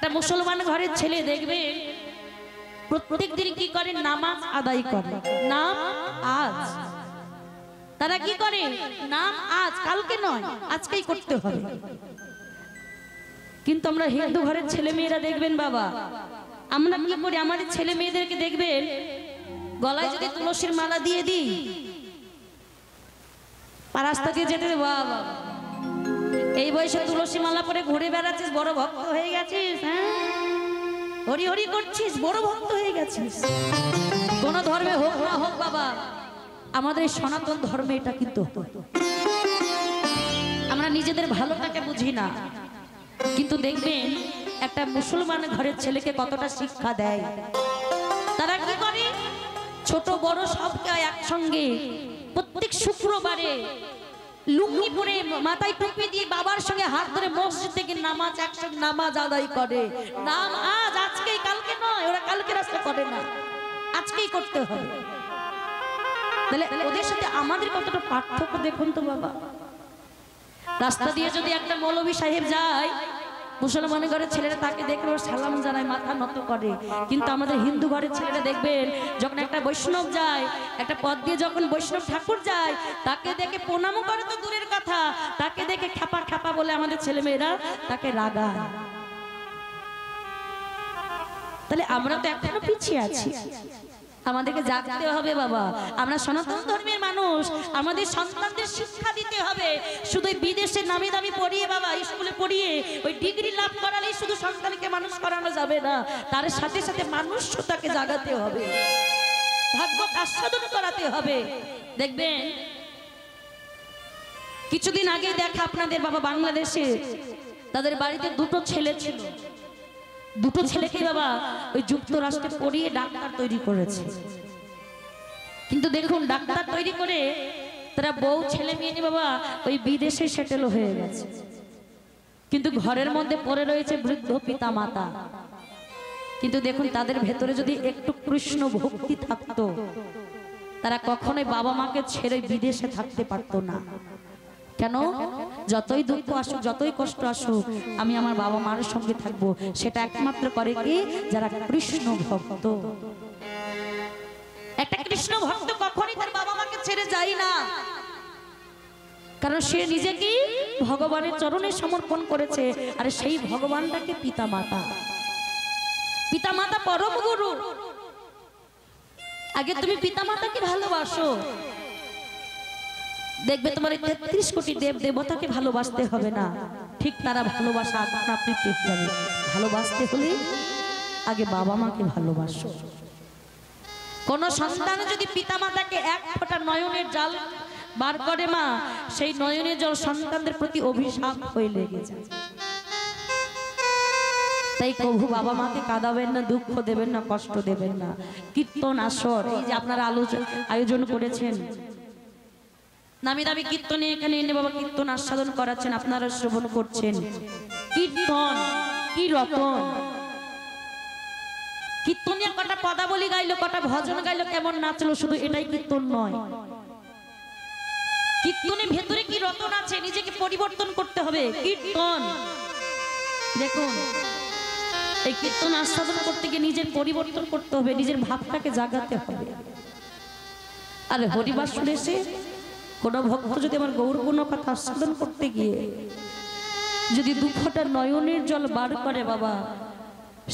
একটা মুসলমান ঘরের ছেলে দেখবে প্রত্যেক দিন কি করে, নামাজ আদায় করে। নাম আজ তারা কি করে, নাম আজ, কালকে নয়, আজকেই করতে হবে। কিন্তু আমরা হিন্দু ঘরের ছেলে মেয়েরা দেখবেন বাবা, আমরা কি করি, আমাদের ছেলে মেয়েদেরকে দেখবেন গলায় যদি তুলসীর মালা দিয়ে দিই, রাস্তা দিয়ে যেতে বাবা এই বয়সে তুলসী মালা পরে ঘুরে বেড়াচ্ছিস, বড় ভক্ত হয়ে গেছিস, হ্যাঁ হরি হরি করছিস, বড় ভক্ত হয়ে গেছিস। কোন ধর্মে হোক না হোক বাবা, আমাদের সনাতন ধর্মে এটা কিন্তু আমরা নিজেদের ভালোটাকে বুঝি না। কিন্তু দেখবেন একটা মুসলমান ঘরের ছেলেকে কতটা শিক্ষা দেয়। তারা কি করে, ছোট বড় সবকে একসঙ্গে প্রত্যেক শুক্রবারে লুঙ্গি পরে মাথায় টুপি দিয়ে বাবার সঙ্গে হাত ধরে মসজিদ থেকে নামাজ একসঙ্গে নামাজ আদায় করে। নাম আজ, আজকেই, কালকে নয়। ওরা কালকে রাস্তা করে না, আজকেই করতে হবে। তাহলে ওদের সাথে আমাদের কতটা পার্থক্য দেখুন তো বাবা। রাস্তা দিয়ে যদি একটা মৌলভী সাহেব যায়, মুসলমান ঘরের ছেলেরা তাকে দেখলে ওর সালাম জানায়, মাথা নত করে। কিন্তু আমাদের হিন্দু ঘরের ছেলেরা দেখবেন যখন একটা বৈষ্ণব যায়, একটা পথ দিয়ে যখন বৈষ্ণব ঠাকুর যায়, তাকে দেখে প্রণাম করে তো দূরের কথা, তাকে দেখে খ্যাপা খ্যাপা বলে আমাদের ছেলে মেয়েরা তাকে রাগায়। তাহলে আমরা তো এখনো পিছিয়ে আছি, আমাদেরকে জাগতে হবে বাবা। আমরা সনাতন ধর্মের মানুষ, আমাদের সন্তানদের শিক্ষা দিতে হবে। শুধু বিদেশে নামি দামি পড়িয়ে বাবা, স্কুলে পড়িয়ে ওই ডিগ্রি লাভ করালেই শুধু সন্তানকে মানুষ করানো যাবে না, তার সাথে সাথে মানুষটাকে জাগাতে হবে, ভাগ্য আস্বাদন করাতে হবে। দেখবেন কিছুদিন আগে দেখা আপনাদের বাবা, বাংলাদেশে তাদের বাড়িতে দুটো ছেলে ছিল। দুটো ছেলেকে বাবা ওই যুক্তরাষ্ট্রে পড়িয়ে ডাক্তার তৈরি করেছে। কিন্তু দেখুন ডাক্তার তৈরি করে তারা বউ ছেলে মেয়ে নিয়ে বাবা ওই বিদেশে সেটেল হয়ে গেছে। কিন্তু ঘরের মধ্যে পড়ে রয়েছে বৃদ্ধ পিতা মাতা। কিন্তু দেখুন তাদের ভেতরে যদি একটু কৃষ্ণ ভক্তি থাকতো, তারা কখনোই বাবা মাকে ছেড়ে বিদেশে থাকতে পারতো না। কেন? যতই দুঃখ আসুক, যতই কষ্ট আসুক, আমি আমার বাবা মার সঙ্গে থাকবো। সেটা একমাত্র করে কি, যারা কৃষ্ণ ভক্ত। একটা কৃষ্ণ ভক্ত কখনই তার বাবা মাকে ছেড়ে যায় না, কারণ সে নিজেকে ভগবানের চরণে সমর্পণ করেছে। আর সেই ভগবানটাকে পিতা মাতা, পিতা মাতা পরম গুরু। আগে তুমি পিতা মাতাকে ভালোবাসো, দেখবে তোমার 33 কোটি দেব দেবতাকে ভালোবাসতে হবে না, ঠিক তারা ভালোবাসা আপনি পেয়ে যাবে। ভালোবাসতে হলে আগে বাবা মাকে ভালোবাসো। কোন সন্তান যদি পিতা মাতাকে এক ফোঁটা নয়নের জল বার করে মা, সেই নয়নের জল সন্তানদের প্রতি অভিশাপ হয়ে লেগে যায়। তাই কবু বাবা মাকে কাঁদাবেন না, দুঃখ দেবেন না, কষ্ট দেবেন না। কীর্তন আসর এই যে আপনারা আয়োজন করেছেন, নামি দামি কীর্তনে এখানে এনে বাবা কীর্তন আস্বাদন করাচ্ছেন, আপনারা শ্রবণ করছেন। কীর্তন কি রতন! কীর্তনিয়া কটা পদাবলী গাইলো, কটা ভজন গাইলো, কেমন নাচলো, শুধু এটাই কীর্তন নয়। কীর্তনের ভেতরে কি রতন আছে, নিজেকে পরিবর্তন করতে হবে। কীর্তন দেখুন, এই কীর্তন আস্বাদন করতে গিয়ে নিজের পরিবর্তন করতে হবে, নিজের ভাবটাকে জাগাতে হবে। আর হরিবাস শুনেছে কোন ভক্ত যদি আমার গৌর কোন কথা আস্বাদন করতে গিয়ে যদি দুঃখটা নয়নের জল বার করে বাবা,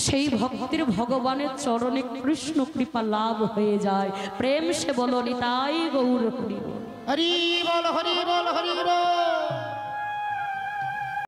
সেই ভক্তের ভগবানের চরণে কৃষ্ণ কৃপা লাভ হয়ে যায়। প্রেম সে বলো নিতাই গৌর হরি হরি বল, হরি বল, হরি বল।